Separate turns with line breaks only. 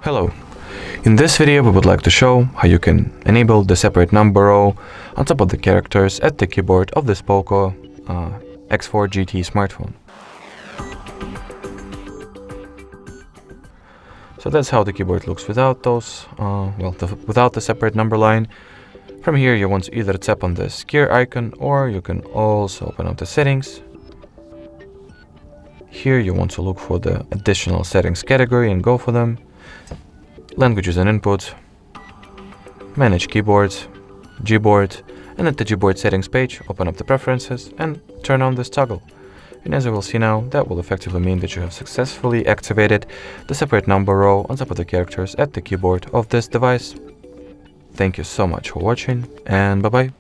Hello. In this video we would like to show how you can enable the separate number row on top of the characters at the keyboard of this POCO X4 GT smartphone. So that's how the keyboard looks without those, without the separate number line. From here you want to either tap on this gear icon, or you can also open up the settings. Here you want to look for the additional settings category and go for them. Languages and input, manage keyboards, Gboard, and at the Gboard settings page, open up the preferences and turn on this toggle. And as you will see now, that will effectively mean that you have successfully activated the separate number row on top of the characters at the keyboard of this device. Thank you so much for watching, and bye bye.